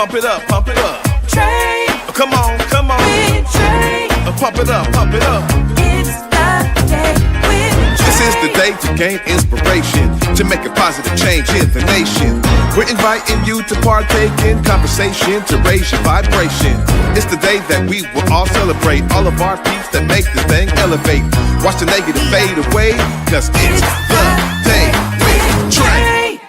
Pump it up, pump it up. Trae. Come on, come on. With Trae. Pump it up, pump it up. It's the day with Trae. This is the day to gain inspiration, to make a positive change in the nation. We're inviting you to partake in conversation, to raise your vibration. It's the day that we will all celebrate all of our peeps that make this thing elevate. Watch the negative fade away, cause it's the day with Trae.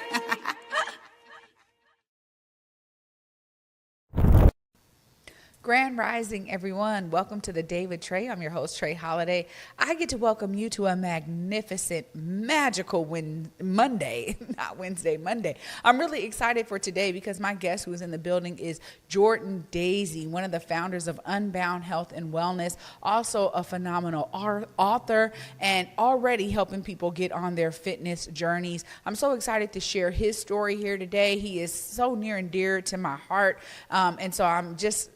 Grand Rising, everyone. Welcome to the Day with Trae. I'm your host, Trae Holiday. I get to welcome you to a magnificent, magical Monday, not Wednesday, Monday. I'm really excited for today because my guest who is in the building is Jordan Daisy, one of the founders of Unbound Health and Wellness, also a phenomenal author and already helping people get on their fitness journeys. I'm so excited to share his story here today. He is so near and dear to my heart, and so I'm just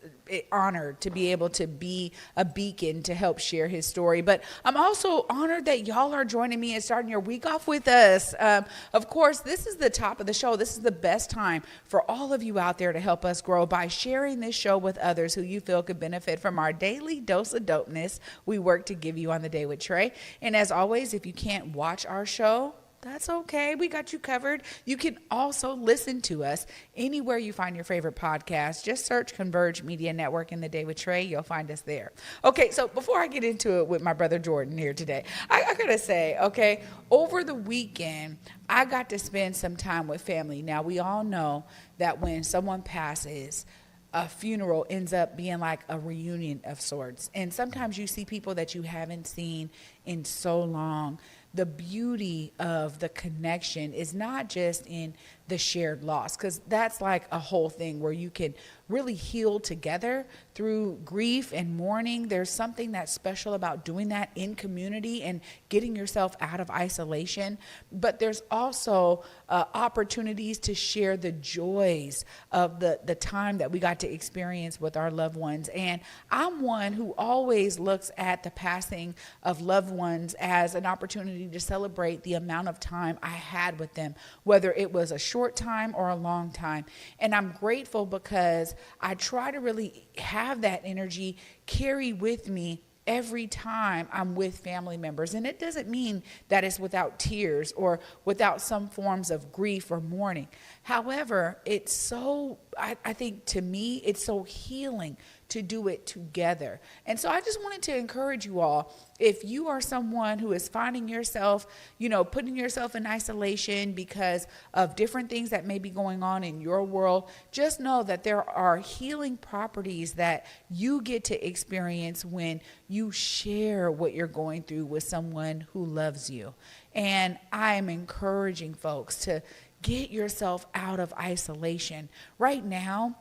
honored to be able to be a beacon to help share his story. But I'm also honored that y'all are joining me and starting your week off with us. Of course, this is the top of the show. This is the best time for all of you out there to help us grow by sharing this show with others who you feel could benefit from our daily dose of dopeness we work to give you on the Day with Trae. And as always, if you can't watch our show, that's okay. We got you covered. You can also listen to us anywhere you find your favorite podcast. Just search Converge Media Network in the Day with Trae. You'll find us there. Okay, so before I get into it with my brother Jordan here today, I got to say, okay, over the weekend, I got to spend some time with family. Now, we all know that when someone passes, a funeral ends up being like a reunion of sorts. And sometimes you see people that you haven't seen in so long. The beauty of the connection is not just in the shared loss, because that's like a whole thing where you can really heal together through grief and mourning. There's something that's special about doing that in community and getting yourself out of isolation. But there's also opportunities to share the joys of the time that we got to experience with our loved ones. And I'm one who always looks at the passing of loved ones as an opportunity to celebrate the amount of time I had with them, whether it was a short time or a long time. And I'm grateful because I try to really have that energy carry with me every time I'm with family members. And it doesn't mean that it's without tears or without some forms of grief or mourning. However, it's so, I think to me, it's so healing to do it together. And so I just wanted to encourage you all, if you are someone who is finding yourself, putting yourself in isolation because of different things that may be going on in your world, just know that there are healing properties that you get to experience when you share what you're going through with someone who loves you. And I am encouraging folks to get yourself out of isolation. Right now,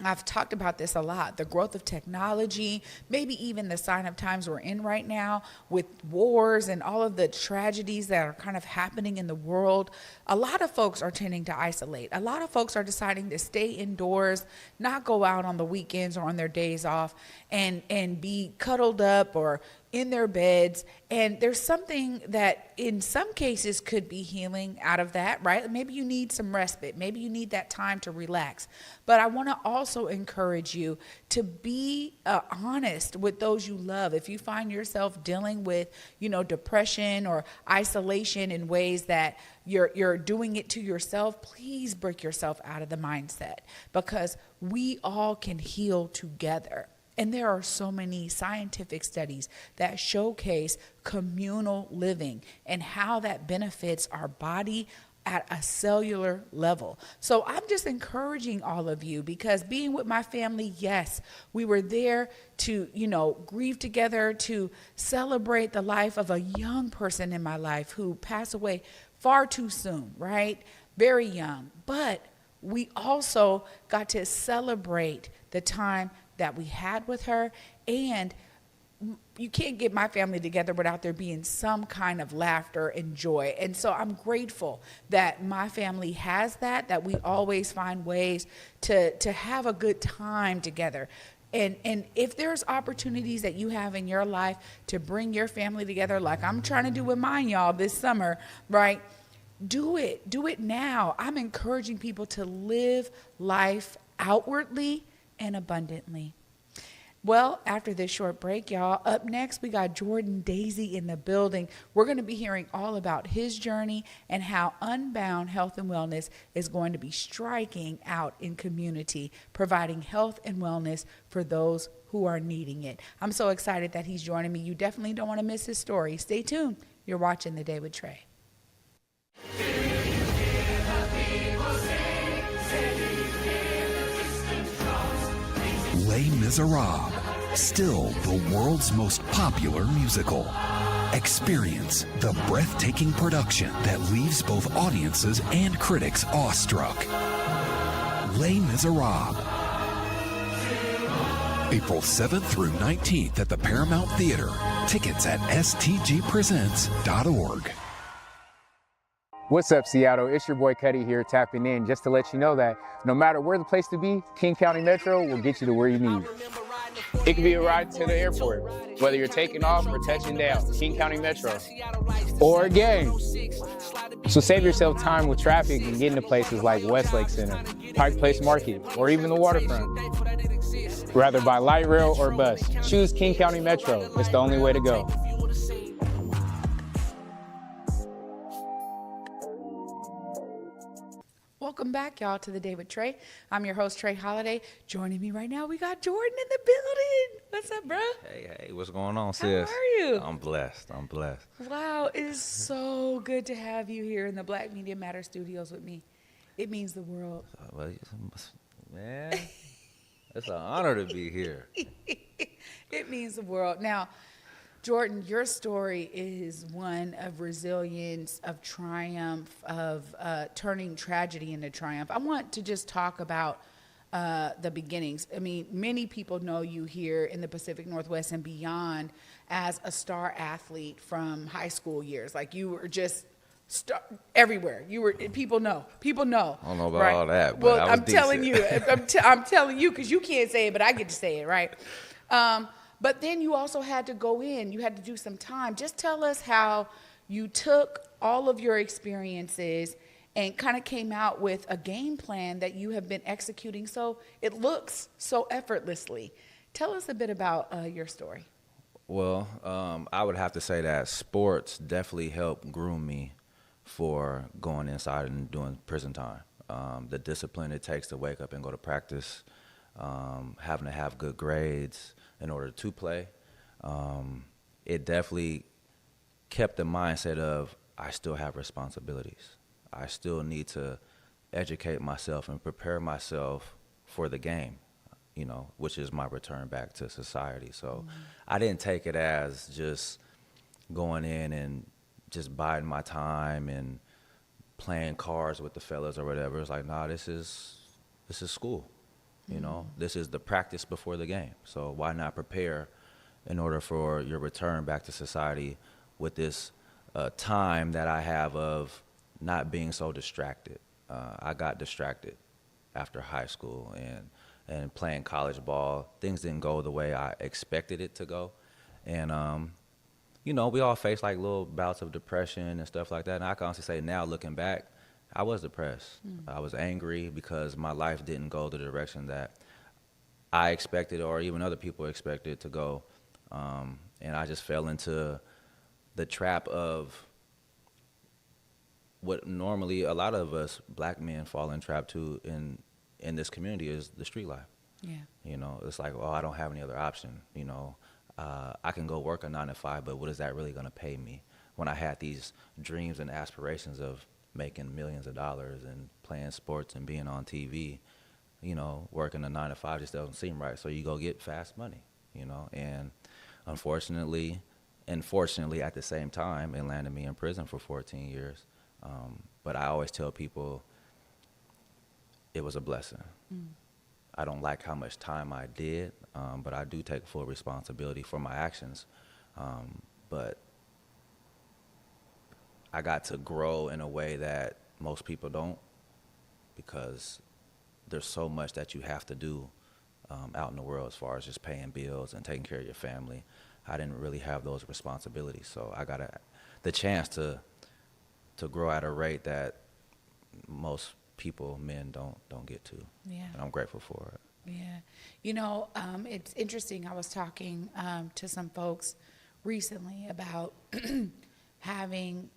I've talked about this a lot, the growth of technology, maybe even the sign of times we're in right now with wars and all of the tragedies that are kind of happening in the world. A lot of folks are tending to isolate. A lot of folks are deciding to stay indoors, not go out on the weekends or on their days off and be cuddled up or in their beds. And there's something that in some cases could be healing out of that, right? Maybe you need some respite. Maybe you need that time to relax. But I want to also encourage you to be honest with those you love. If you find yourself dealing with, depression or isolation in ways that you're doing it to yourself, please break yourself out of the mindset, because we all can heal together. And there are so many scientific studies that showcase communal living and how that benefits our body at a cellular level. So I'm just encouraging all of you, because being with my family, yes, we were there to, grieve together, to celebrate the life of a young person in my life who passed away far too soon, right? Very young. But we also got to celebrate the time that we had with her. And you can't get my family together without there being some kind of laughter and joy. And so I'm grateful that my family has that we always find ways to have a good time together. And if there's opportunities that you have in your life to bring your family together, like I'm trying to do with mine, y'all, this summer, right? Do it now. I'm encouraging people to live life outwardly and abundantly. Well, after this short break, y'all, up next, we got Jordan Daisy in the building. We're going to be hearing all about his journey and how Unbound Health and Wellness is going to be striking out in community, providing health and wellness for those who are needing it. I'm so excited that he's joining me. You definitely don't want to miss his story. Stay tuned. You're watching The Day with Trae. Les Miserables, still the world's most popular musical. Experience the breathtaking production that leaves both audiences and critics awestruck. Les Miserables. April 7th through 19th at the Paramount Theater. Tickets at stgpresents.org. What's up, Seattle? It's your boy Cuddy here, tapping in just to let you know that no matter where the place to be, King County Metro will get you to where you need. It could be a ride to the airport, whether you're taking off or touching down, King County Metro, or a game. So save yourself time with traffic and get into places like Westlake Center, Pike Place Market, or even the waterfront. Rather by light rail or bus, choose King County Metro. It's the only way to go. Welcome back, y'all, to The Day with Trae. I'm your host, Trae Holiday. Joining me right now, we got Jordan in the building. What's up, bro? Hey, what's going on, sis? How are you? I'm blessed. Wow, it is so good to have you here in the Black Media Matter studios with me. It means the world. Well, man, it's an honor to be here. It means the world. Now, Jordan, your story is one of resilience, of triumph, of turning tragedy into triumph. I want to just talk about the beginnings. I mean, many people know you here in the Pacific Northwest and beyond as a star athlete from high school years. Like, you were just everywhere. You were. People know. I don't know about right? all that, but well, I was I'm telling you. decent. I'm telling you because you can't say it, but I get to say it, right? But then you also had to go in. You had to do some time. Just tell us how you took all of your experiences and kind of came out with a game plan that you have been executing so it looks so effortlessly. Tell us a bit about your story. Well, I would have to say that sports definitely helped groom me for going inside and doing prison time. The discipline it takes to wake up and go to practice, having to have good grades in order to play, it definitely kept the mindset of I still have responsibilities. I still need to educate myself and prepare myself for the game, you know, which is my return back to society. So I didn't take it as just going in and just biding my time and playing cards with the fellas or whatever. It's like, nah, this is school. You know, this is the practice before the game. So why not prepare in order for your return back to society with this time that I have of not being so distracted. I got distracted after high school and playing college ball. Things didn't go the way I expected it to go. And, you know, we all face like little bouts of depression and stuff like that. And I can honestly say now, looking back, I was depressed. I was angry because my life didn't go the direction that I expected or even other people expected to go. And I just fell into the trap of what normally a lot of us black men fall in trap to in this community is the street life. Yeah. You know, it's like, oh, I don't have any other option. You know, I can go work a 9 to 5, but what is that really going to pay me? When I had these dreams and aspirations of making millions of dollars and playing sports and being on TV, you know, working a 9 to 5 just doesn't seem right. So you go get fast money, you know, and unfortunately and fortunately at the same time, it landed me in prison for 14 years. But I always tell people it was a blessing. I don't like how much time I did, but I do take full responsibility for my actions. But I got to grow in a way that most people don't, because there's so much that you have to do out in the world as far as just paying bills and taking care of your family. I didn't really have those responsibilities, so I got the chance to grow at a rate that most men don't get to. Yeah. And I'm grateful for it. Yeah. It's interesting. I was talking to some folks recently about having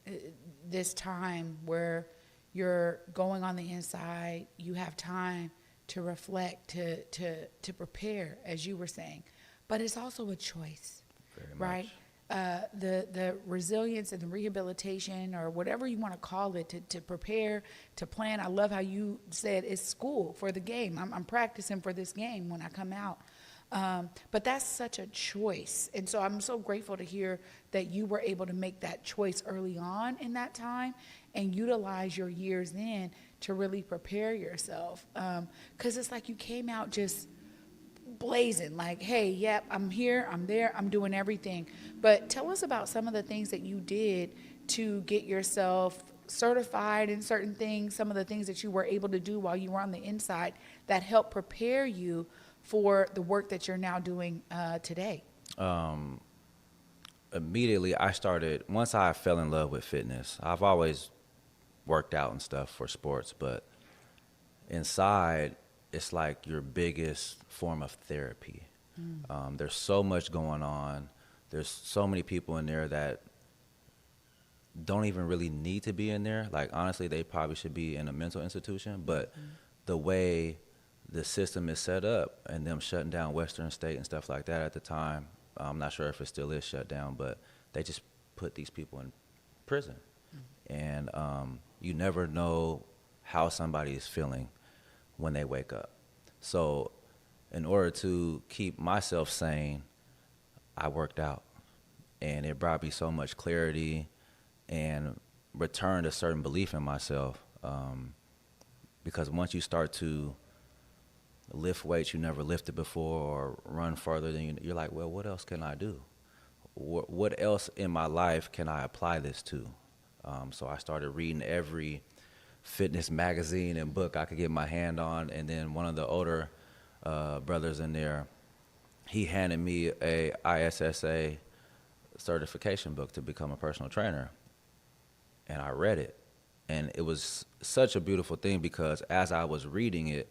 this time where you're going on the inside, you have time to reflect, to prepare, as you were saying. But it's also a choice, Very right? The resilience and the rehabilitation, or whatever you want to call it, to prepare, to plan. I love how you said it's school for the game. I'm practicing for this game when I come out. But that's such a choice. And so I'm so grateful to hear that you were able to make that choice early on in that time and utilize your years in to really prepare yourself. 'Cause it's like you came out just blazing, like, hey, yep, I'm here, I'm there, I'm doing everything. But tell us about some of the things that you did to get yourself certified in certain things, some of the things that you were able to do while you were on the inside that helped prepare you for the work that you're now doing today. Immediately I started, once I fell in love with fitness, I've always worked out and stuff for sports, but inside it's like your biggest form of therapy. There's so much going on. There's so many people in there that don't even really need to be in there. Like, honestly, they probably should be in a mental institution, but the way the system is set up and them shutting down Western State and stuff like that at the time, I'm not sure if it still is shut down, but they just put these people in prison. And you never know how somebody is feeling when they wake up. So in order to keep myself sane, I worked out, and it brought me so much clarity and returned a certain belief in myself, because once you start to lift weights you never lifted before or run farther than you're like, well, what else can I do? What else in my life can I apply this to? So I started reading every fitness magazine and book I could get my hand on, and then one of the older brothers in there, he handed me a ISSA certification book to become a personal trainer, and I read it, and it was such a beautiful thing because as I was reading it,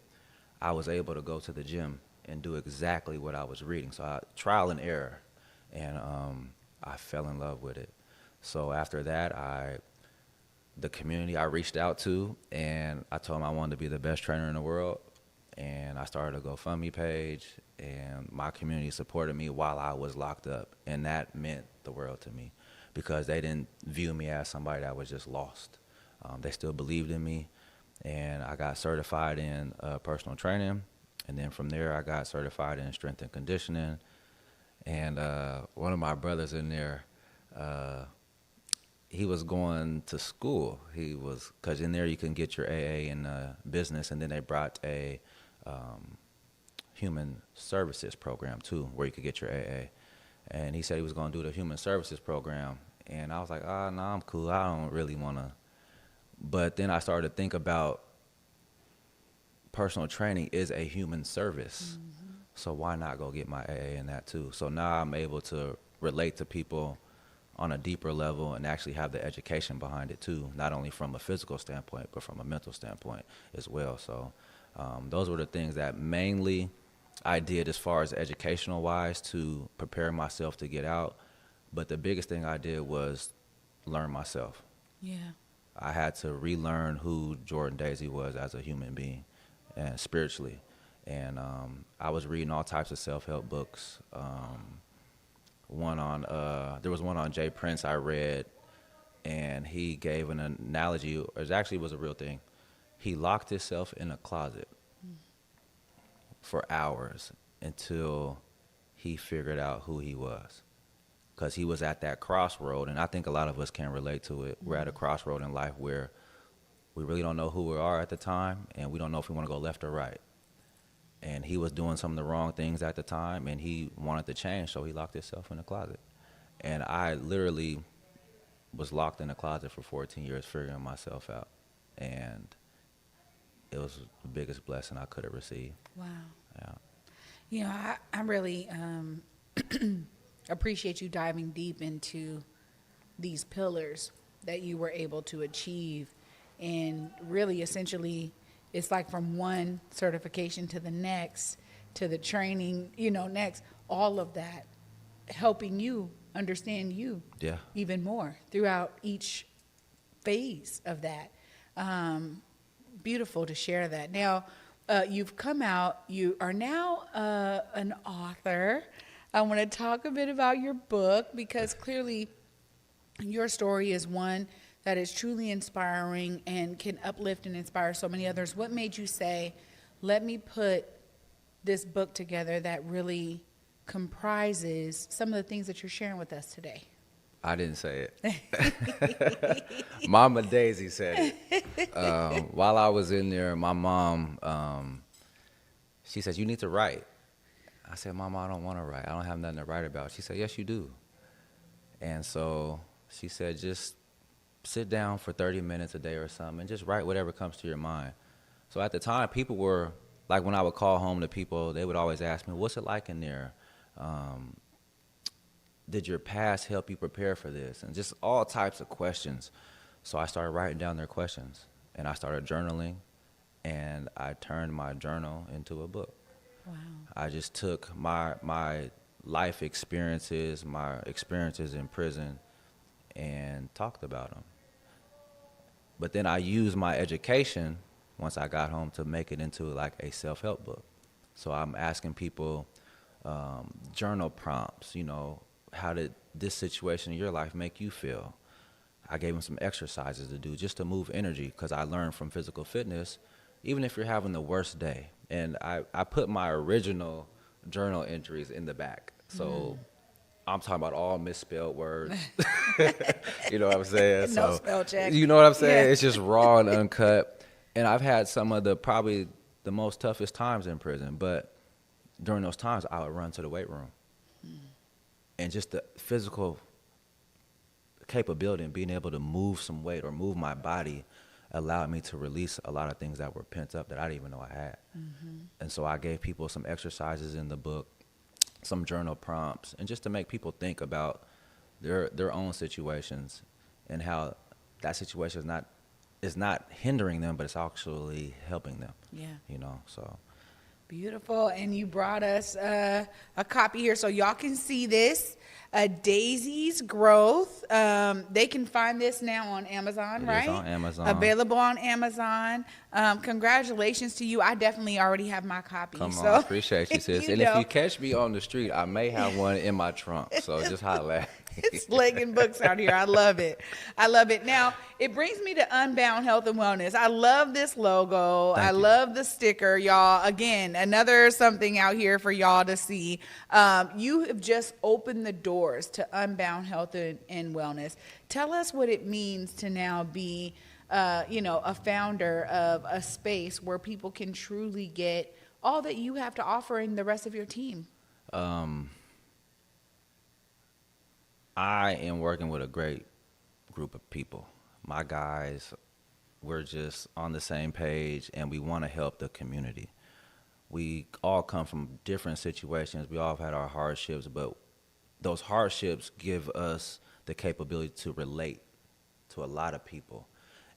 I was able to go to the gym and do exactly what I was reading. So I trial and error, and I fell in love with it. So after that, the community I reached out to, and I told them I wanted to be the best trainer in the world, and I started a GoFundMe page, and my community supported me while I was locked up, and that meant the world to me because they didn't view me as somebody that was just lost. They still believed in me, and I got certified in personal training, and then from there I got certified in strength and conditioning. And one of my brothers in there, he was going to school. Because in there you can get your AA in business, and then they brought a human services program too, where you could get your AA. And he said he was going to do the human services program, and I was like, no, I'm cool. I don't really want to. But then I started to think about personal training is a human service. So why not go get my AA in that too? So now I'm able to relate to people on a deeper level and actually have the education behind it too, not only from a physical standpoint, but from a mental standpoint as well. So those were the things that mainly I did as far as educational wise to prepare myself to get out. But the biggest thing I did was learn myself. Yeah. I had to relearn who Jordan Daisy was as a human being and spiritually. And I was reading all types of self-help books. There was one on Jay Prince I read, and he gave an analogy, or it actually was a real thing. He locked himself in a closet for hours until he figured out who he was. Because he was at that crossroad, and I think a lot of us can relate to it. We're at a crossroad in life where we really don't know who we are at the time, and we don't know if we want to go left or right. And he was doing some of the wrong things at the time, and he wanted to change, so he locked himself in a closet. And I literally was locked in a closet for 14 years figuring myself out. And it was the biggest blessing I could have received. Wow. Yeah. You know, I really appreciate you diving deep into these pillars that you were able to achieve and really essentially it's like from one certification to the next, to the training, next, all of that, helping you understand you even more throughout each phase of that. Beautiful to share that. Now, you've come out, you are now an author. I want to talk a bit about your book, because clearly your story is one that is truly inspiring and can uplift and inspire so many others. What made you say, let me put this book together that really comprises some of the things that you're sharing with us today? I didn't say it. Mama Daisy said it. While I was in there, my mom, she said, you need to write. I said, Mama, I don't want to write. I don't have nothing to write about. She said, yes, you do. And so she said, just sit down for 30 minutes a day or something and just write whatever comes to your mind. So at the time, people were, like when I would call home to people, they would always ask me, what's it like in there? Did your past help you prepare for this? And just all types of questions. So I started writing down their questions, and I started journaling, and I turned my journal into a book. Wow. I just took my life experiences, my experiences in prison, and talked about them. But then I used my education once I got home to make it into like a self-help book. So I'm asking people journal prompts, how did this situation in your life make you feel? I gave them some exercises to do just to move energy, because I learned from physical fitness, even if you're having the worst day. And I put my original journal entries in the back. So I'm talking about all misspelled words. You know what I'm saying? No spell check. You know what I'm saying? Yeah. It's just raw and uncut. And I've had some of probably the most toughest times in prison. But during those times, I would run to the weight room. And just the physical capability and being able to move some weight or move my body allowed me to release a lot of things that were pent up that I didn't even know I had. And so I gave people some exercises in the book, some journal prompts, and just to make people think about their own situations and how that situation is not hindering them, but it's actually helping them. Yeah. So. Beautiful. And you brought us a copy here so y'all can see this. Daisy's Growth. They can find this now on Amazon, right? It is on Amazon. Available on Amazon. Congratulations to you. I definitely already have my copy. Come so, on, appreciate you, sis. you And know. if you catch me on the street, I may have one in my trunk. So just holler at me. It's slinging books out here. I love it. I love it. Now, it brings me to Unbound Health and Wellness. I love this logo. I love the sticker, y'all. Again, another something out here for y'all to see. You have just opened the doors to Unbound Health and Wellness. Tell us what it means to now be, a founder of a space where people can truly get all that you have to offer and the rest of your team. I am working with a great group of people. My guys, we're just on the same page, and we want to help the community. We all come from different situations. We all have had our hardships, but those hardships give us the capability to relate to a lot of people.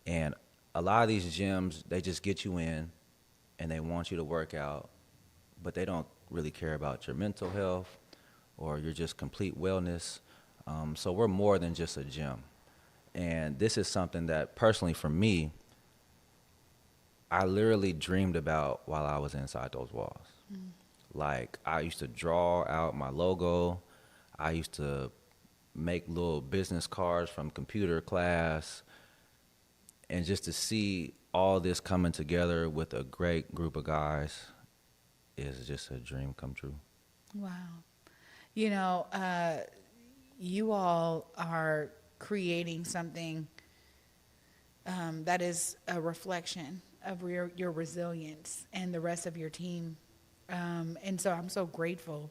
And a lot of these gyms, they just get you in, and they want you to work out, but they don't really care about your mental health or your just complete wellness. So we're more than just a gym. And this is something that personally for me, I literally dreamed about while I was inside those walls. Like I used to draw out my logo. I used to make little business cards from computer class. And just to see all this coming together with a great group of guys is just a dream come true. Wow. You all are creating something that is a reflection of your resilience and the rest of your team. And so I'm so grateful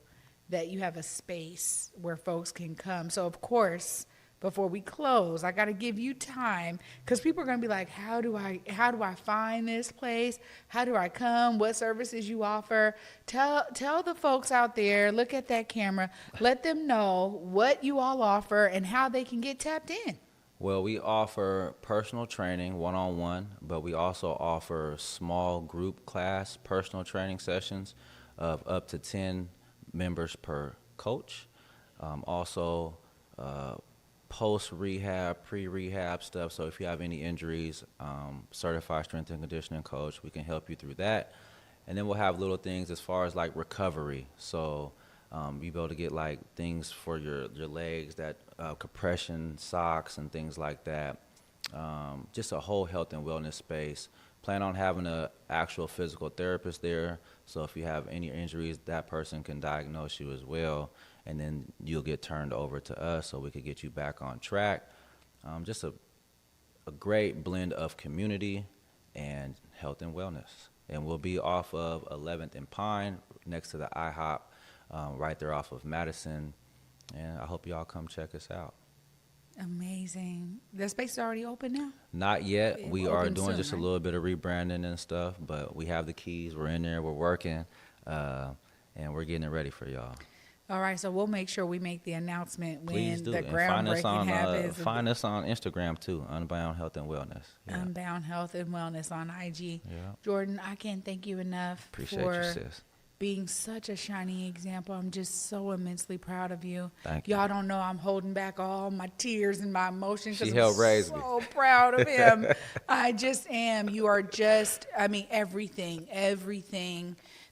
that you have a space where folks can come. So, of course, before we close, I got to give you time because people are going to be like, how do I find this place? How do I come? What services you offer? Tell the folks out there, look at that camera, let them know what you all offer and how they can get tapped in. Well, we offer personal training one-on-one, but we also offer small group class personal training sessions of up to 10 members per coach. Also, post-rehab, pre-rehab stuff. So if you have any injuries, certified strength and conditioning coach, we can help you through that. And then we'll have little things as far as like recovery. So you'll be able to get like things for your legs, that compression socks and things like that. Just a whole health and wellness space. Plan on having an actual physical therapist there. So if you have any injuries, that person can diagnose you as well. And then you'll get turned over to us so we could get you back on track. Just a great blend of community and health and wellness. And we'll be off of 11th and Pine next to the IHOP, right there off of Madison. And I hope y'all come check us out. Amazing. The space is already open now? Not yet. It We will are open doing soon, just right? a little bit of rebranding and stuff, but we have the keys. We're in there. We're working. And we're getting it ready for y'all. All right, so we'll make sure we make the announcement Please when do. the And find us groundbreaking happens. find us on Instagram too, Unbound Health and Wellness. Yeah. Unbound Health and Wellness on IG. Yeah. Jordan, I can't thank you enough Appreciate for you, sis. being such a shining example. I'm just so immensely proud of you. Thank you. Y'all don't know I'm holding back all my tears and my emotions. 'Cause She I'm helped raise me. so proud of him. I just am. You are just, I mean, everything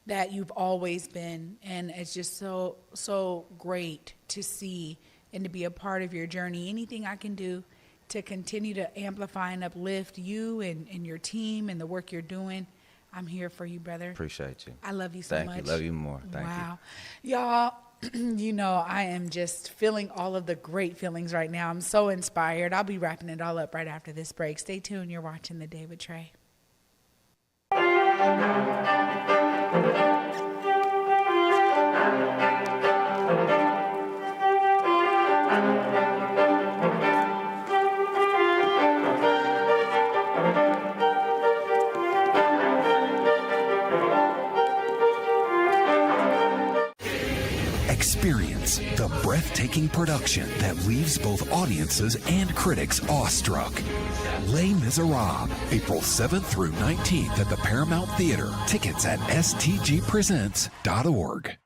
that you've always been. And it's just so great to see and to be a part of your journey. Anything I can do to continue to amplify and uplift you and your team and the work you're doing, I'm here for you, brother. Appreciate you. I love you so Thank much. you. Love you more. Thank you. Wow. Y'all, you know, I am just feeling all of the great feelings right now. I'm so inspired. I'll be wrapping it all up right after this break. Stay tuned. You're watching The Day with Trae. Experience the breathtaking production that leaves both audiences and critics awestruck. Les Miserables, April 7th through 19th at the Paramount Theater. Tickets at stgpresents.org.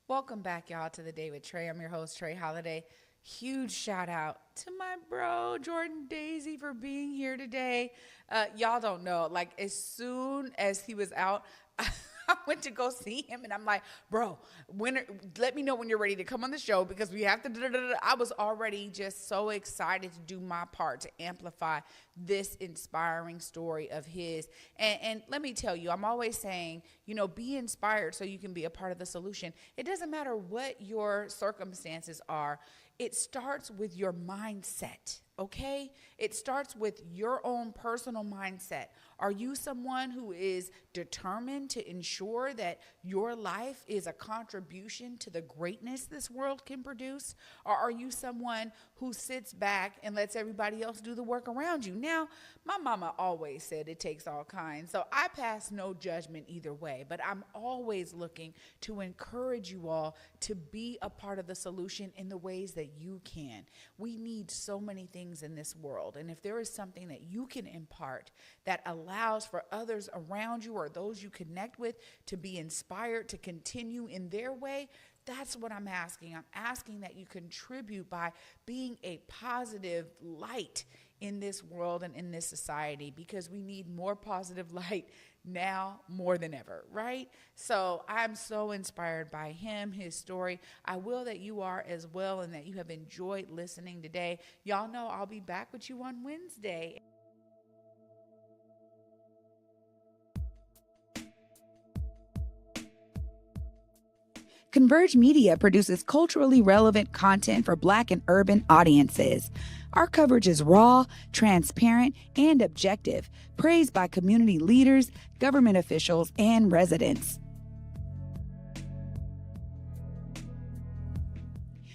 Welcome back, y'all, to The Day with Trae. I'm your host, Trae Holiday. Huge shout out to my bro, Jordan Daisy, for being here today. Y'all don't know, like, as soon as he was out, I went to go see him, and I'm like, bro, let me know when you're ready to come on the show, because we have to. I was already just so excited to do my part to amplify this inspiring story of his. And let me tell you, I'm always saying, you know, be inspired so you can be a part of the solution. It doesn't matter what your circumstances are. It starts with your mindset, okay? It starts with your own personal mindset. Are you someone who is determined to ensure that your life is a contribution to the greatness this world can produce? Or are you someone who sits back and lets everybody else do the work around you? Now, my mama always said it takes all kinds, so I pass no judgment either way, but I'm always looking to encourage you all to be a part of the solution in the ways that you can. We need so many things in this world, and if there is something that you can impart that allows for others around you or those you connect with to be inspired to continue in their way, that's what I'm asking. I'm asking that you contribute by being a positive light in this world and in this society, because we need more positive light now more than ever, right? So I'm so inspired by him, his story. I will that you are as well, and that you have enjoyed listening today. Y'all know I'll be back with you on Wednesday. Converge Media produces culturally relevant content for Black and urban audiences. Our coverage is raw, transparent, and objective, praised by community leaders, government officials, and residents.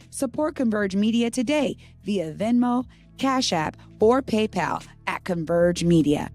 Support Converge Media today via Venmo, Cash App, or PayPal at Converge Media.